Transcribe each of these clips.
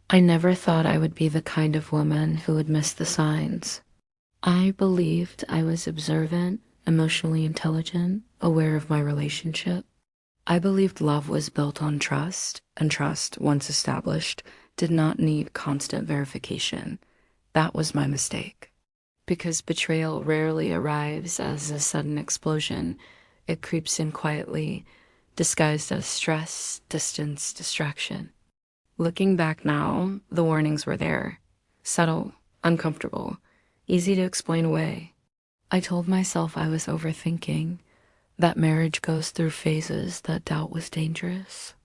I never thought I would be the kind of woman who would miss the signs. I believed I was observant, emotionally intelligent, aware of my relationship. I believed love was built on trust, and trust, once established, did not need constant verification. That was my mistake. Because betrayal rarely arrives as a sudden explosion, it creeps in quietly, disguised as stress, distance, distraction. Looking back now, the warnings were there. Subtle, uncomfortable, easy to explain away. I told myself I was overthinking, that marriage goes through phases, that doubt was dangerous.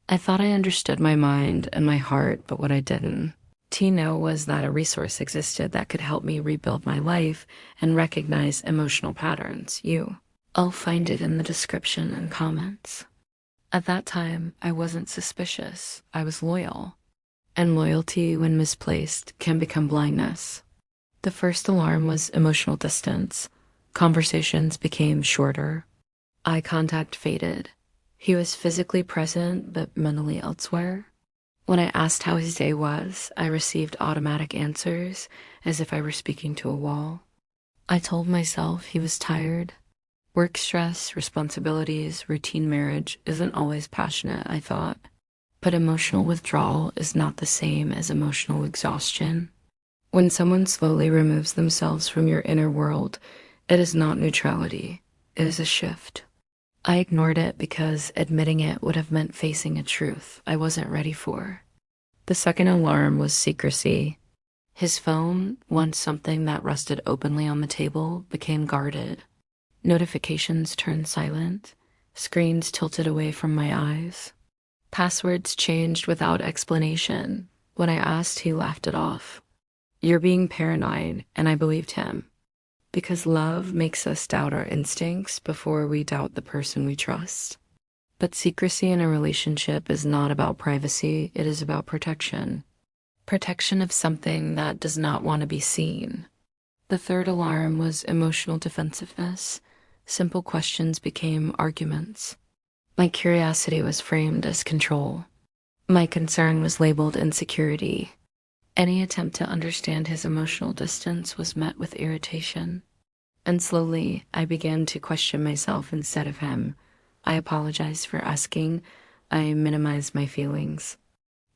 I thought I understood my mind and my heart, but what I didn't. Tino was that a resource existed that could help me rebuild my life and recognize emotional patterns. I'll find it in the description and comments. At that time, I wasn't suspicious. I was loyal. And loyalty, when misplaced, can become blindness. The first alarm was emotional distance. Conversations became shorter. Eye contact faded. He was physically present, but mentally elsewhere. When I asked how his day was, I received automatic answers, as if I were speaking to a wall. I told myself he was tired. Work stress, responsibilities, routine marriage isn't always passionate, I thought. But emotional withdrawal is not the same as emotional exhaustion. When someone slowly removes themselves from your inner world, it is not neutrality, it is a shift. I ignored it because admitting it would have meant facing a truth I wasn't ready for. The second alarm was secrecy. His phone, once something that rested openly on the table, became guarded. Notifications turned silent, screens tilted away from my eyes. Passwords changed without explanation. When I asked, he laughed it off. "You're being paranoid," and I believed him. Because love makes us doubt our instincts before we doubt the person we trust. But secrecy in a relationship is not about privacy, it is about protection. Protection of something that does not want to be seen. The third alarm was emotional defensiveness. Simple questions became arguments. My curiosity was framed as control. My concern was labeled insecurity. Any attempt to understand his emotional distance was met with irritation. And slowly, I began to question myself instead of him. I apologized for asking. I minimized my feelings.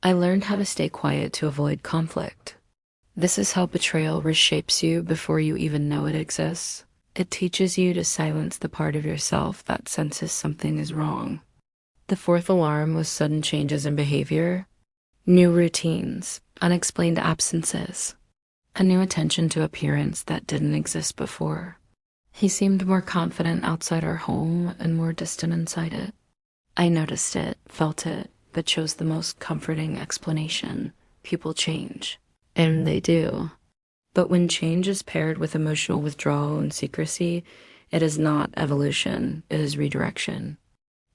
I learned how to stay quiet to avoid conflict. This is how betrayal reshapes you before you even know it exists. It teaches you to silence the part of yourself that senses something is wrong. The fourth alarm was sudden changes in behavior. New routines, unexplained absences, a new attention to appearance that didn't exist before. He seemed more confident outside our home and more distant inside it. I noticed it, felt it, but chose the most comforting explanation. People change. And they do. But when change is paired with emotional withdrawal and secrecy, it is not evolution, it is redirection.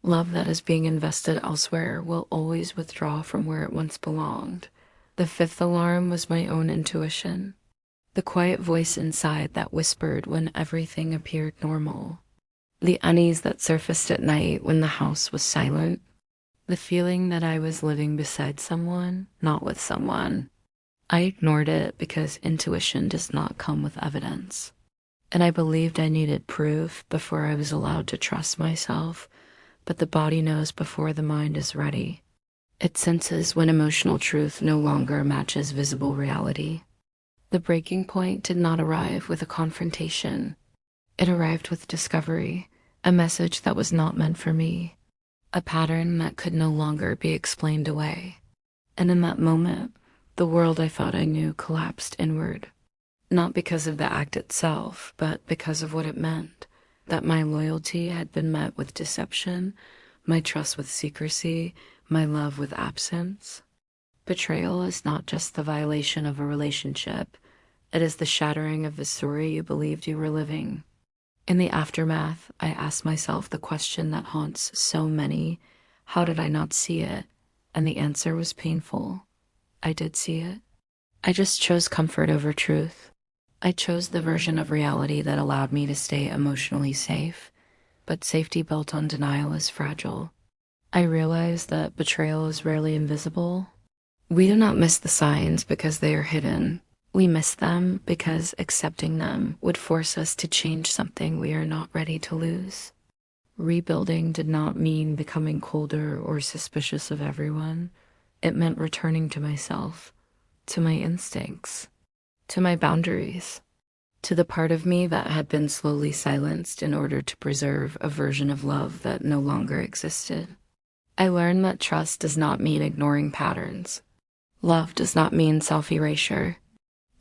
Love that is being invested elsewhere will always withdraw from where it once belonged. The fifth alarm was my own intuition. The quiet voice inside that whispered when everything appeared normal. The unease that surfaced at night when the house was silent. The feeling that I was living beside someone, not with someone. I ignored it because intuition does not come with evidence. And I believed I needed proof before I was allowed to trust myself. But the body knows before the mind is ready. It senses when emotional truth no longer matches visible reality. The breaking point did not arrive with a confrontation. It arrived with discovery, a message that was not meant for me, a pattern that could no longer be explained away. And in that moment, the world I thought I knew collapsed inward. Not because of the act itself, but because of what it meant. That my loyalty had been met with deception, my trust with secrecy, my love with absence. Betrayal is not just the violation of a relationship, it is the shattering of the story you believed you were living. In the aftermath, I asked myself the question that haunts so many: how did I not see it? And the answer was painful. I did see it. I just chose comfort over truth. I chose the version of reality that allowed me to stay emotionally safe, but safety built on denial is fragile. I realized that betrayal is rarely invisible. We do not miss the signs because they are hidden. We miss them because accepting them would force us to change something we are not ready to lose. Rebuilding did not mean becoming colder or suspicious of everyone. It meant returning to myself, to my instincts, to my boundaries, to the part of me that had been slowly silenced in order to preserve a version of love that no longer existed. I learned that trust does not mean ignoring patterns. Love does not mean self-erasure,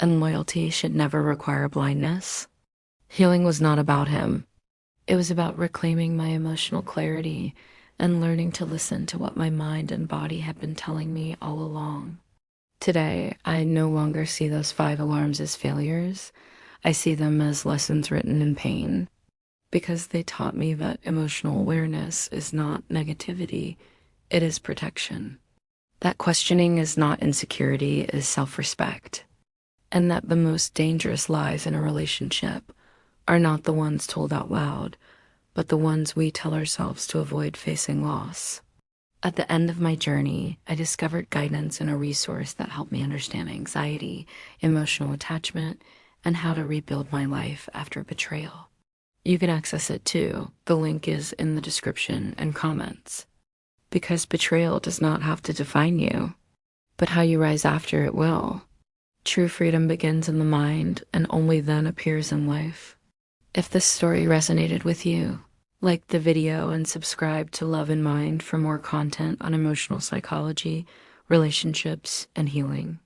and loyalty should never require blindness. Healing was not about him. It was about reclaiming my emotional clarity and learning to listen to what my mind and body had been telling me all along. Today, I no longer see those 5 alarms as failures. I see them as lessons written in pain, because they taught me that emotional awareness is not negativity, it is protection. That questioning is not insecurity, it is self-respect. And that the most dangerous lies in a relationship are not the ones told out loud, but the ones we tell ourselves to avoid facing loss. At the end of my journey, I discovered guidance in a resource that helped me understand anxiety, emotional attachment, and how to rebuild my life after betrayal. You can access it too. The link is in the description and comments. Because betrayal does not have to define you, but how you rise after it will. True freedom begins in the mind and only then appears in life. If this story resonated with you, like the video and subscribe to Love in Mind for more content on emotional psychology, relationships, and healing.